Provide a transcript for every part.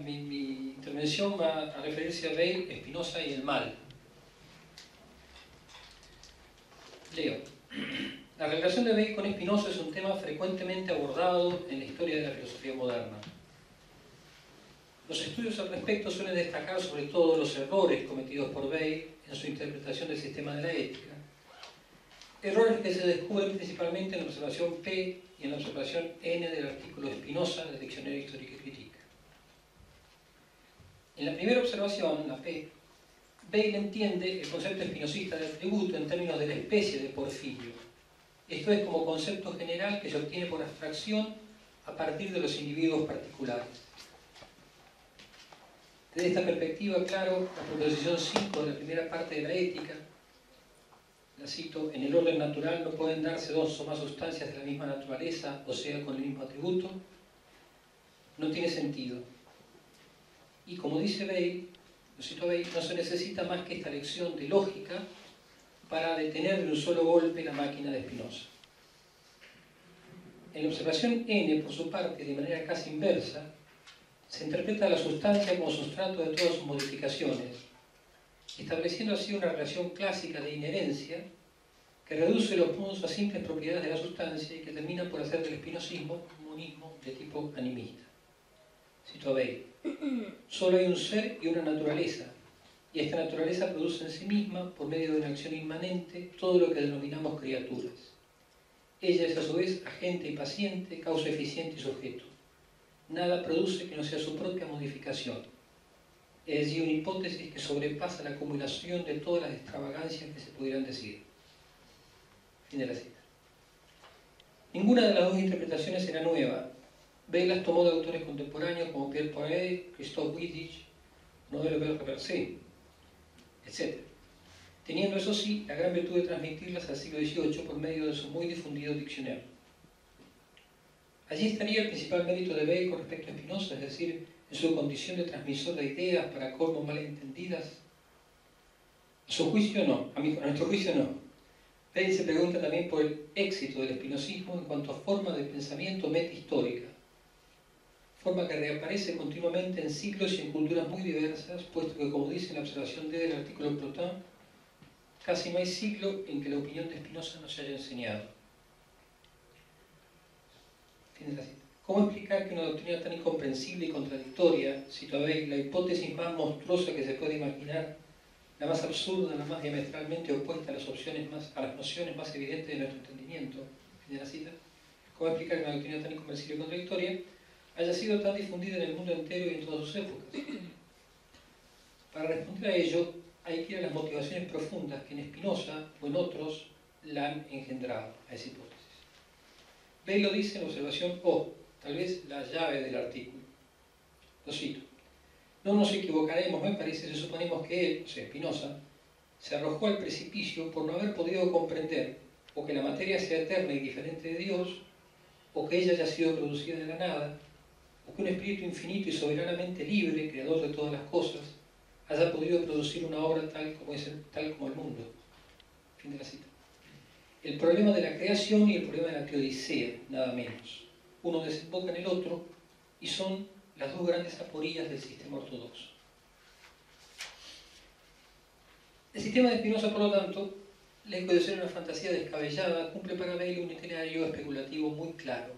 Mi intervención va a referirse a Weil, Spinoza y el mal. Leo. La relación de Weil con Spinoza es un tema frecuentemente abordado en la historia de la filosofía moderna. Los estudios al respecto suelen destacar sobre todo los errores cometidos por Weil en su interpretación del sistema de la ética. Errores que se descubren principalmente en la observación P y en la observación N del artículo de Spinoza del Diccionario Histórico y Crítica. En la primera observación, la P, Weil entiende el concepto espinosista del atributo en términos de la especie de Porfirio. Esto es como concepto general que se obtiene por abstracción a partir de los individuos particulares. Desde esta perspectiva, claro, la proposición 5 de la primera parte de la ética, la cito: en el orden natural no pueden darse dos o más sustancias de la misma naturaleza, o sea, con el mismo atributo, no tiene sentido. Y como dice Weil, lo cito a Weil, no se necesita más que esta lección de lógica para detener de un solo golpe la máquina de Spinoza. En la observación N, por su parte, de manera casi inversa, se interpreta la sustancia como sustrato de todas sus modificaciones, estableciendo así una relación clásica de inherencia que reduce los puntos a simples propiedades de la sustancia y que termina por hacer del espinosismo un monismo de tipo animista. Cito a Weil: solo hay un ser y una naturaleza, y esta naturaleza produce en sí misma, por medio de una acción inmanente, todo lo que denominamos criaturas. Ella es a su vez agente y paciente, causa eficiente y sujeto. Nada produce que no sea su propia modificación. Es decir, una hipótesis que sobrepasa la acumulación de todas las extravagancias que se pudieran decir. Fin de la cita. Ninguna de las dos interpretaciones era nueva. Weil las tomó de autores contemporáneos como Pierre Poiret, Christophe Wittich, Noël Berger-Versé, etc. Teniendo, eso sí, la gran virtud de transmitirlas al siglo XVIII por medio de su muy difundido diccionario. Allí estaría el principal mérito de Weil con respecto a Spinoza, es decir, en su condición de transmisor de ideas para colmo malentendidas. A su juicio no, a nuestro juicio no. Weil se pregunta también por el éxito del espinosismo en cuanto a forma de pensamiento metahistórica, forma que reaparece continuamente en siglos y en culturas muy diversas, puesto que, como dice en la observación D del artículo Plotin, casi no hay siglo en que la opinión de Spinoza no se haya enseñado. Fin de la cita. ¿Cómo explicar que una doctrina tan incomprensible y contradictoria, cito a Weil, la hipótesis más monstruosa que se puede imaginar, la más absurda, la más diametralmente opuesta a las nociones más evidentes de nuestro entendimiento, fin de la cita? ¿Cómo explicar que una doctrina tan incomprensible y contradictoria haya sido tan difundida en el mundo entero y en todas sus épocas? Para responder a ello, hay que ir a las motivaciones profundas que en Spinoza o en otros la han engendrado a esa hipótesis. Weil lo dice en la observación O, tal vez la llave del artículo. Lo cito: no nos equivocaremos, me parece, si suponemos que él, o sea, Spinoza, se arrojó al precipicio por no haber podido comprender o que la materia sea eterna y diferente de Dios, o que ella haya sido producida de la nada, o que un espíritu infinito y soberanamente libre, creador de todas las cosas, haya podido producir una obra tal como el mundo. Fin de la cita. El problema de la creación y el problema de la teodicea, nada menos. Uno desemboca en el otro y son las dos grandes aporías del sistema ortodoxo. El sistema de Spinoza, por lo tanto, lejos de ser una fantasía descabellada, cumple para Weil un itinerario especulativo muy claro.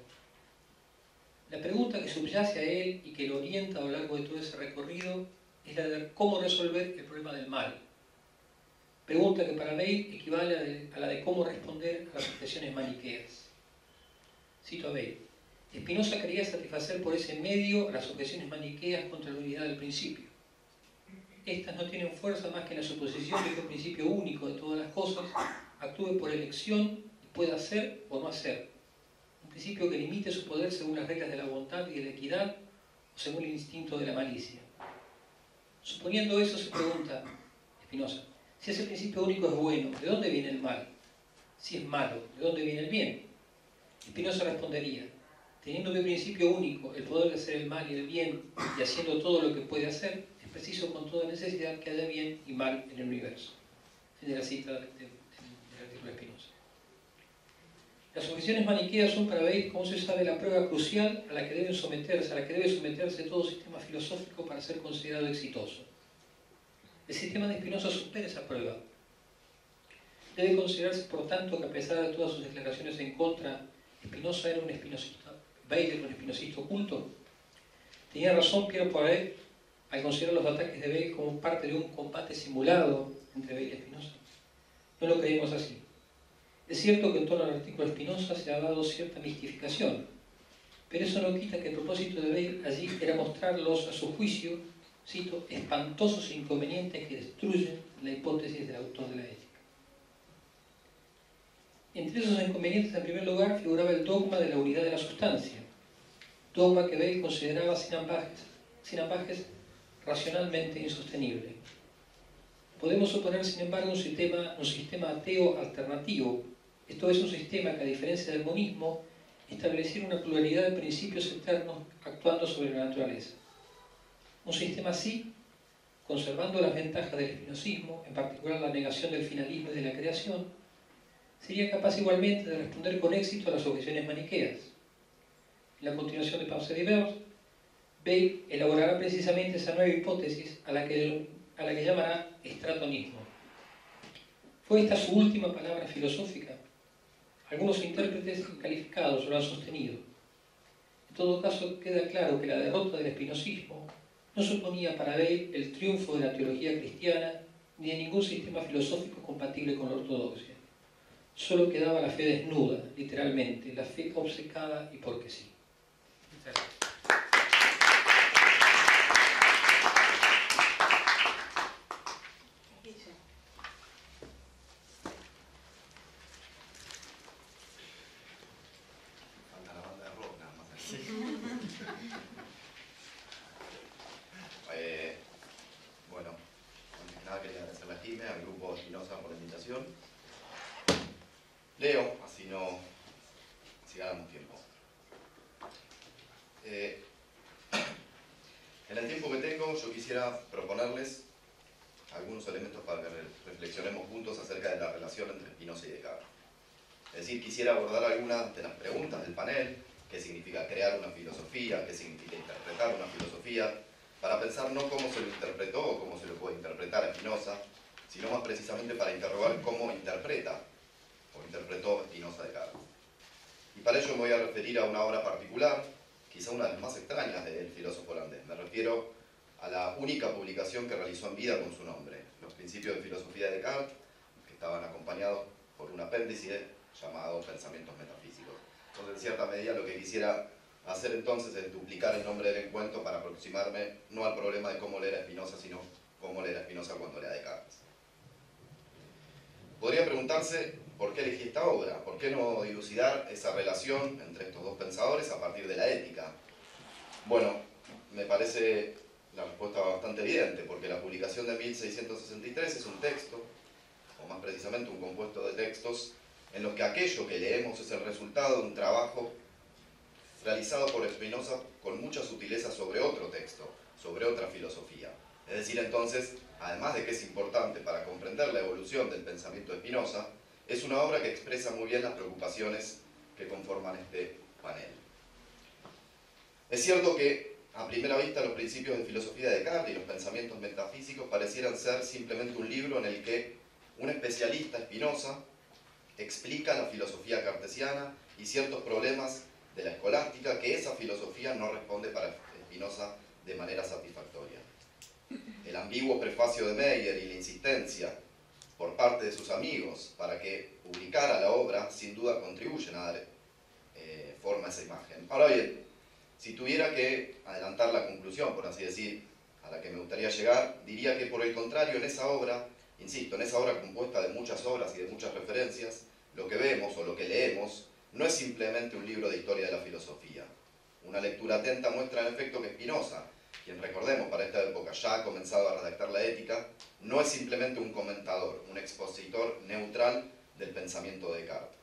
La pregunta que subyace a él y que lo orienta a lo largo de todo ese recorrido es la de cómo resolver el problema del mal. Pregunta que para Weil equivale a la de cómo responder a las objeciones maniqueas. Cito a Weil: Spinoza quería satisfacer por ese medio a las objeciones maniqueas contra la unidad del principio. Estas no tienen fuerza más que en la suposición de que un principio único de todas las cosas actúe por elección y pueda hacer o no hacer. Un principio que limite su poder según las reglas de la bondad y de la equidad o según el instinto de la malicia. Suponiendo eso, se pregunta Spinoza: si ese principio único es bueno, ¿de dónde viene el mal? Si es malo, ¿de dónde viene el bien? Spinoza respondería: teniendo de principio único el poder de hacer el mal y el bien, y haciendo todo lo que puede hacer, es preciso con toda necesidad que haya bien y mal en el universo. Fin de la cita del artículo de Spinoza. Las objeciones maniqueas son para Weil, como se sabe, la prueba crucial a la que debe someterse todo sistema filosófico para ser considerado exitoso. El sistema de Spinoza supera esa prueba. Debe considerarse, por tanto, que a pesar de todas sus declaraciones en contra, Spinoza era un espinosista, Weil era un espinosista oculto. Tenía razón Pierre Poiret al considerar los ataques de Weil como parte de un combate simulado entre Weil y Spinoza. No lo creemos así. Es cierto que en torno al artículo de Spinoza se ha dado cierta mistificación, pero eso no quita que el propósito de Weil allí era mostrarlos, a su juicio, cito, espantosos inconvenientes que destruyen la hipótesis del autor de la ética. Entre esos inconvenientes, en primer lugar, figuraba el dogma de la unidad de la sustancia, dogma que Weil consideraba sin ambajes racionalmente insostenible. Podemos suponer, sin embargo, un sistema ateo alternativo. Esto es un sistema que, a diferencia del monismo, estableciera una pluralidad de principios eternos actuando sobre la naturaleza. Un sistema así, conservando las ventajas del espinosismo, en particular la negación del finalismo y de la creación, sería capaz igualmente de responder con éxito a las objeciones maniqueas. En la continuación de Pensées diverses, Weil elaborará precisamente esa nueva hipótesis a la que llamará estratonismo. ¿Fue esta su última palabra filosófica? Algunos intérpretes calificados lo han sostenido. En todo caso, queda claro que la derrota del espinosismo no suponía para Weil el triunfo de la teología cristiana ni de ningún sistema filosófico compatible con la ortodoxia. Solo quedaba la fe desnuda, literalmente, la fe obcecada y porque sí. Muchas gracias. Bueno, antes que nada quería agradecerle a Jimé, al grupo Spinoza por la invitación. Leo, así ganamos tiempo. En el tiempo que tengo, yo quisiera proponerles algunos elementos para que reflexionemos juntos acerca de la relación entre Spinoza y Descartes. Es decir, quisiera abordar algunas de las preguntas del panel: qué significa crear una filosofía, qué significa interpretar una filosofía, para pensar no cómo se lo interpretó o cómo se lo puede interpretar a Spinoza, sino más precisamente para interrogar cómo interpreta o interpretó Spinoza a Descartes. Y para ello me voy a referir a una obra particular, quizá una de las más extrañas del filósofo holandés. Me refiero a la única publicación que realizó en vida con su nombre, Los Principios de Filosofía de Descartes, que estaban acompañados por un apéndice llamado Pensamientos Metafísicos. Entonces, en cierta medida, lo que quisiera hacer entonces es duplicar el nombre del encuentro para aproximarme no al problema de cómo leer a Spinoza, sino cómo leer a Spinoza cuando lea a Descartes. Podría preguntarse por qué elegí esta obra, por qué no dilucidar esa relación entre estos dos pensadores a partir de la ética. Bueno, me parece la respuesta bastante evidente, porque la publicación de 1663 es un texto, o más precisamente un compuesto de textos, en los que aquello que leemos es el resultado de un trabajo realizado por Spinoza con mucha sutileza sobre otro texto, sobre otra filosofía. Es decir, entonces, además de que es importante para comprender la evolución del pensamiento de Spinoza, es una obra que expresa muy bien las preocupaciones que conforman este panel. Es cierto que, a primera vista, los principios de filosofía de Descartes y los pensamientos metafísicos parecieran ser simplemente un libro en el que un especialista, Spinoza, explica la filosofía cartesiana y ciertos problemas de la escolástica que esa filosofía no responde para Spinoza de manera satisfactoria. El ambiguo prefacio de Meyer y la insistencia por parte de sus amigos para que publicara la obra sin duda contribuyen a dar forma a esa imagen. Ahora bien, si tuviera que adelantar la conclusión, por así decir, a la que me gustaría llegar, diría que por el contrario, en esa obra, insisto, en esa obra compuesta de muchas obras y de muchas referencias, lo que vemos o lo que leemos no es simplemente un libro de historia de la filosofía. Una lectura atenta muestra en efecto que Spinoza, quien recordemos para esta época ya ha comenzado a redactar la ética, no es simplemente un comentador, un expositor neutral del pensamiento de Descartes.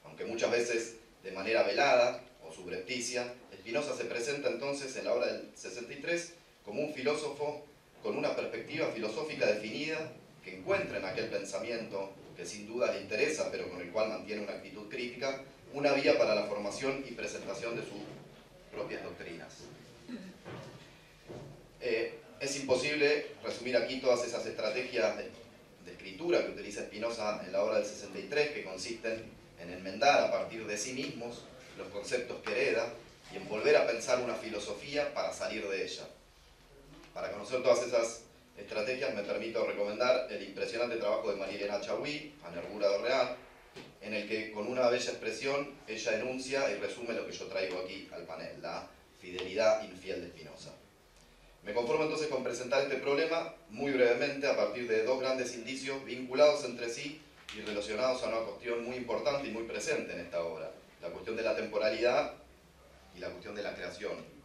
Aunque muchas veces de manera velada o subrepticia, Spinoza se presenta entonces en la obra del 63 como un filósofo con una perspectiva filosófica definida que encuentra en aquel pensamiento que sin duda le interesa, pero con el cual mantiene una actitud crítica, una vía para la formación y presentación de sus propias doctrinas. Es imposible resumir aquí todas esas estrategias de escritura que utiliza Spinoza en la obra del 63, que consisten en enmendar a partir de sí mismos los conceptos que hereda y en volver a pensar una filosofía para salir de ella. Para conocer todas esas estrategias me permito recomendar el impresionante trabajo de María Elena Chaui, A Nervura do Real, en el que con una bella expresión ella enuncia y resume lo que yo traigo aquí al panel, la fidelidad infiel de Spinoza. Me conformo entonces con presentar este problema muy brevemente a partir de dos grandes indicios vinculados entre sí y relacionados a una cuestión muy importante y muy presente en esta obra, la cuestión de la temporalidad y la cuestión de la creación,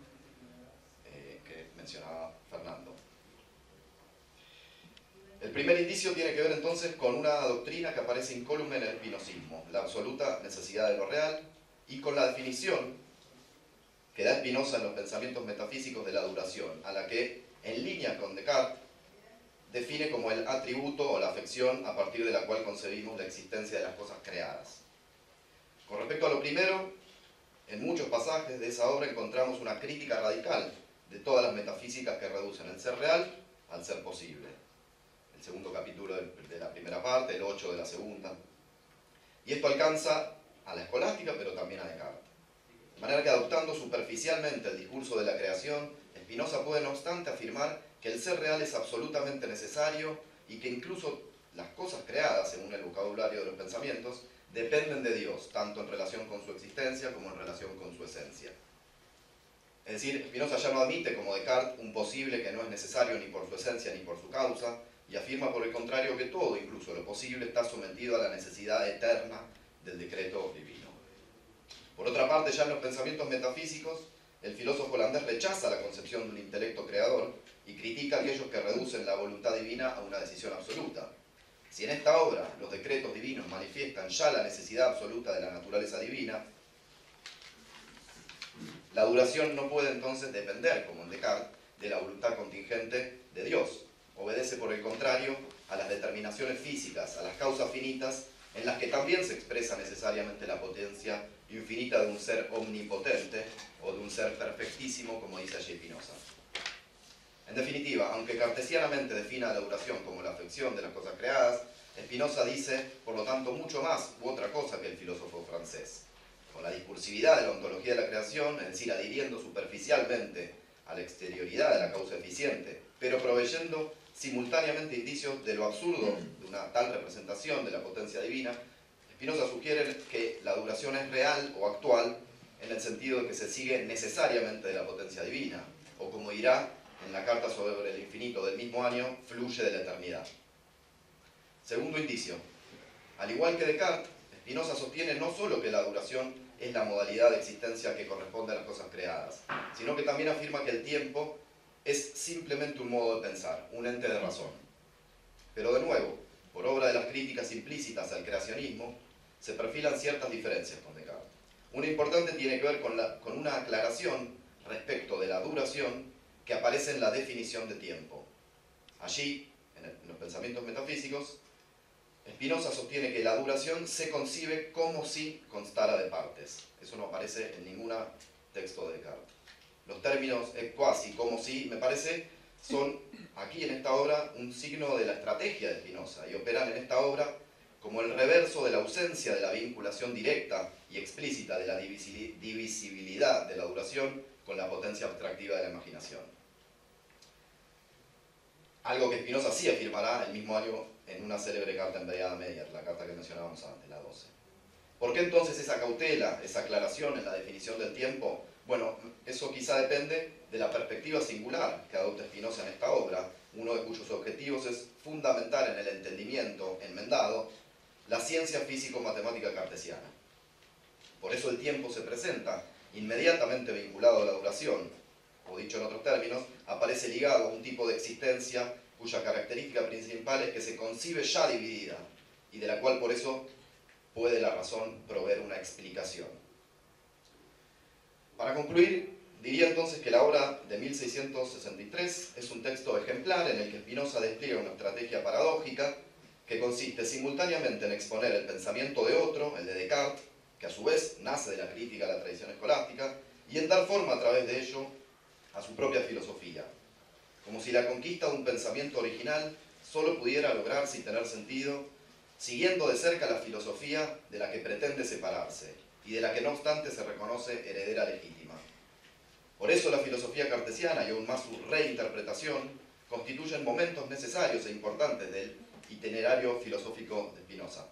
que mencionaba Fernando. El primer indicio tiene que ver entonces con una doctrina que aparece incólume en el spinozismo, la absoluta necesidad de lo real, y con la definición que da Spinoza en los pensamientos metafísicos de la duración, a la que, en línea con Descartes, define como el atributo o la afección a partir de la cual concebimos la existencia de las cosas creadas. Con respecto a lo primero, en muchos pasajes de esa obra encontramos una crítica radical de todas las metafísicas que reducen el ser real al ser posible. El segundo capítulo de la primera parte, el 8 de la segunda. Y esto alcanza a la escolástica, pero también a Descartes. De manera que, adoptando superficialmente el discurso de la creación, Spinoza puede no obstante afirmar que el ser real es absolutamente necesario y que incluso las cosas creadas, según el vocabulario de los pensamientos, dependen de Dios, tanto en relación con su existencia como en relación con su esencia. Es decir, Spinoza ya no admite, como Descartes, un posible que no es necesario ni por su esencia ni por su causa, y afirma por el contrario que todo, incluso lo posible, está sometido a la necesidad eterna del decreto divino. Por otra parte, ya en los pensamientos metafísicos, el filósofo holandés rechaza la concepción de un intelecto creador y critica a aquellos que reducen la voluntad divina a una decisión absoluta. Si en esta obra los decretos divinos manifiestan ya la necesidad absoluta de la naturaleza divina, la duración no puede entonces depender, como en Descartes, de la voluntad contingente de Dios. Obedece, por el contrario, a las determinaciones físicas, a las causas finitas, en las que también se expresa necesariamente la potencia infinita de un ser omnipotente o de un ser perfectísimo, como dice allí Spinoza. En definitiva, aunque cartesianamente defina la duración como la afección de las cosas creadas, Spinoza dice, por lo tanto, mucho más u otra cosa que el filósofo francés. Con la discursividad de la ontología de la creación, es decir, adhiriendo superficialmente a la exterioridad de la causa eficiente, pero proveyendo simultáneamente indicios de lo absurdo de una tal representación de la potencia divina, Spinoza sugiere que la duración es real o actual en el sentido de que se sigue necesariamente de la potencia divina, o como dirá en la Carta sobre el infinito del mismo año, fluye de la eternidad. Segundo indicio, al igual que Descartes, Spinoza sostiene no solo que la duración es la modalidad de existencia que corresponde a las cosas creadas, sino que también afirma que el tiempo es simplemente un modo de pensar, un ente de razón. Pero de nuevo, por obra de las críticas implícitas al creacionismo, se perfilan ciertas diferencias con Descartes. Una importante tiene que ver con una aclaración respecto de la duración que aparece en la definición de tiempo. Allí, en los pensamientos metafísicos, Spinoza sostiene que la duración se concibe como si constara de partes. Eso no aparece en ningún texto de Descartes. Los términos quasi, como si, me parece, son aquí en esta obra un signo de la estrategia de Spinoza y operan en esta obra como el reverso de la ausencia de la vinculación directa y explícita de la divisibilidad de la duración con la potencia abstractiva de la imaginación. Algo que Spinoza sí afirmará el mismo año en una célebre carta enviada a Meyer, la carta que mencionábamos antes, la 12. ¿Por qué entonces esa cautela, esa aclaración en la definición del tiempo? Bueno, eso quizá depende de la perspectiva singular que adopta Spinoza en esta obra, uno de cuyos objetivos es fundamentar en el entendimiento enmendado la ciencia físico-matemática cartesiana. Por eso el tiempo se presenta inmediatamente vinculado a la duración, o dicho en otros términos, aparece ligado a un tipo de existencia cuya característica principal es que se concibe ya dividida, y de la cual por eso puede la razón proveer una explicación. Para concluir, diría entonces que la obra de 1663 es un texto ejemplar en el que Spinoza despliega una estrategia paradójica que consiste simultáneamente en exponer el pensamiento de otro, el de Descartes, que a su vez nace de la crítica a la tradición escolástica, y en dar forma a través de ello a su propia filosofía, como si la conquista de un pensamiento original solo pudiera lograrse y tener sentido siguiendo de cerca la filosofía de la que pretende separarse y de la que no obstante se reconoce heredera legítima. Por eso la filosofía cartesiana y aún más su reinterpretación constituyen momentos necesarios e importantes del itinerario filosófico de Spinoza.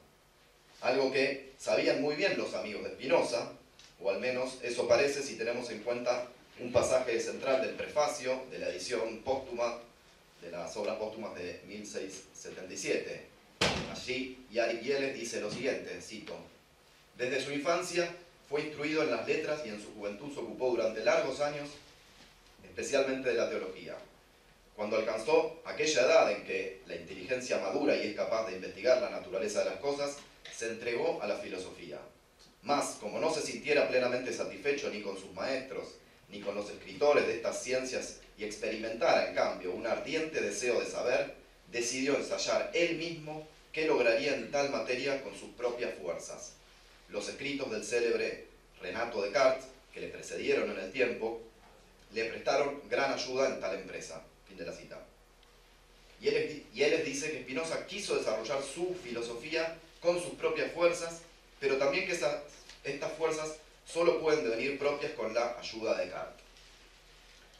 Algo que sabían muy bien los amigos de Spinoza, o al menos eso parece si tenemos en cuenta un pasaje central del prefacio de la edición póstuma de las obras póstumas de 1677. Allí Yarick Yélez dice lo siguiente, cito: «Desde su infancia fue instruido en las letras y en su juventud se ocupó durante largos años especialmente de la teología. Cuando alcanzó aquella edad en que la inteligencia madura y es capaz de investigar la naturaleza de las cosas, se entregó a la filosofía. Mas, como no se sintiera plenamente satisfecho ni con sus maestros, ni con los escritores de estas ciencias y experimentara, en cambio, un ardiente deseo de saber, decidió ensayar él mismo qué lograría en tal materia con sus propias fuerzas. Los escritos del célebre Renato Descartes, que le precedieron en el tiempo, le prestaron gran ayuda en tal empresa». Fin de la cita. Y él dice que Spinoza quiso desarrollar su filosofía con sus propias fuerzas, pero también que estas fuerzas solo pueden devenir propias con la ayuda de Descartes.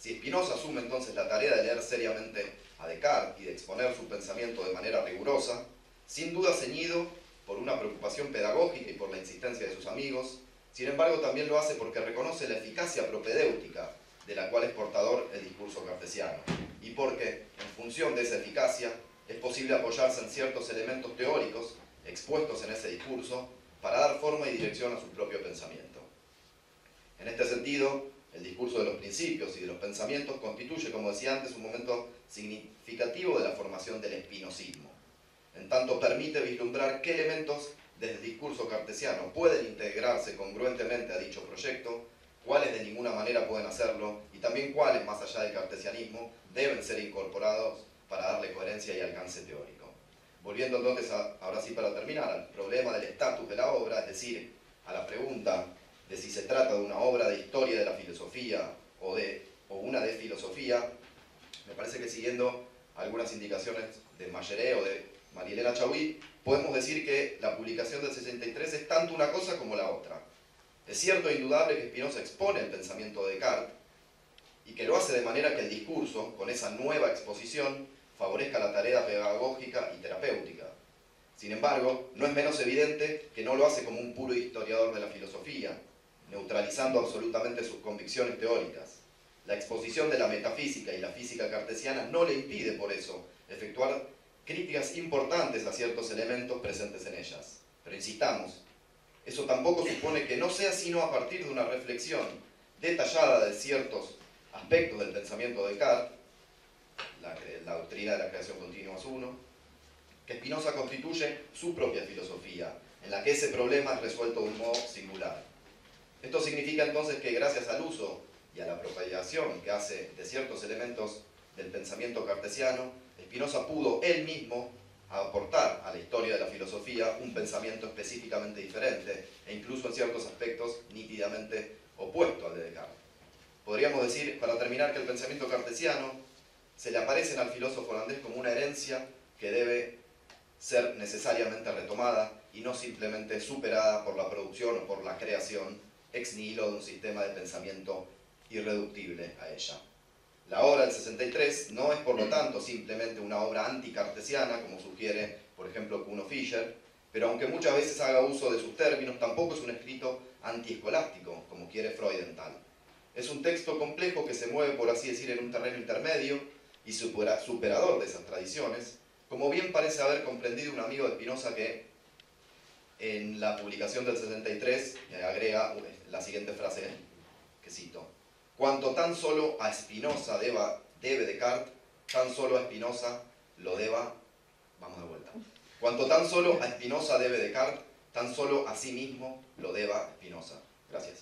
Si Spinoza asume entonces la tarea de leer seriamente a Descartes y de exponer su pensamiento de manera rigurosa, sin duda ceñido por una preocupación pedagógica y por la insistencia de sus amigos, sin embargo también lo hace porque reconoce la eficacia propedéutica de la cual es portador el discurso cartesiano, y porque, en función de esa eficacia, es posible apoyarse en ciertos elementos teóricos expuestos en ese discurso para dar forma y dirección a su propio pensamiento. En este sentido, el discurso de los principios y de los pensamientos constituye, como decía antes, un momento significativo de la formación del espinosismo. En tanto permite vislumbrar qué elementos desde el discurso cartesiano pueden integrarse congruentemente a dicho proyecto, cuáles de ninguna manera pueden hacerlo y también cuáles, más allá del cartesianismo, deben ser incorporados para darle coherencia y alcance teórico. Volviendo entonces, ahora sí para terminar, al problema del estatus de la obra, es decir, a la pregunta de si se trata de una obra de historia de la filosofía o una de filosofía, me parece que siguiendo algunas indicaciones de Mallaré o de María-Elena Chaui, podemos decir que la publicación del 63 es tanto una cosa como la otra. Es cierto e indudable que Spinoza expone el pensamiento de Descartes y que lo hace de manera que el discurso, con esa nueva exposición, favorezca la tarea pedagógica y terapéutica. Sin embargo, no es menos evidente que no lo hace como un puro historiador de la filosofía, neutralizando absolutamente sus convicciones teóricas. La exposición de la metafísica y la física cartesiana no le impide, por eso, efectuar críticas importantes a ciertos elementos presentes en ellas. Pero insistamos, eso tampoco supone que no sea sino a partir de una reflexión detallada de ciertos aspectos del pensamiento de Descartes, la doctrina de la creación continua es uno, que Spinoza constituye su propia filosofía, en la que ese problema es resuelto de un modo singular. Esto significa entonces que gracias al uso y a la apropiación que hace de ciertos elementos del pensamiento cartesiano, Spinoza pudo él mismo aportar a la historia de la filosofía un pensamiento específicamente diferente e incluso en ciertos aspectos nítidamente opuesto al de Descartes. Podríamos decir, para terminar, que el pensamiento cartesiano se le aparece al filósofo holandés como una herencia que debe ser necesariamente retomada y no simplemente superada por la producción o por la creación ex nihilo de un sistema de pensamiento irreductible a ella. La obra del 63 no es por lo tanto simplemente una obra anticartesiana, como sugiere por ejemplo Kuno Fischer, pero aunque muchas veces haga uso de sus términos, tampoco es un escrito antiescolástico, como quiere Freudenthal. Es un texto complejo que se mueve, por así decir, en un terreno intermedio y superador de esas tradiciones, como bien parece haber comprendido un amigo de Spinoza que en la publicación del 63 agrega la siguiente frase, que cito: «Cuanto tan solo a Spinoza debe Descartes, tan solo a Spinoza lo deba...» Vamos de vuelta. «Cuanto tan solo a Spinoza debe Descartes, tan solo a sí mismo lo deba Spinoza». Gracias.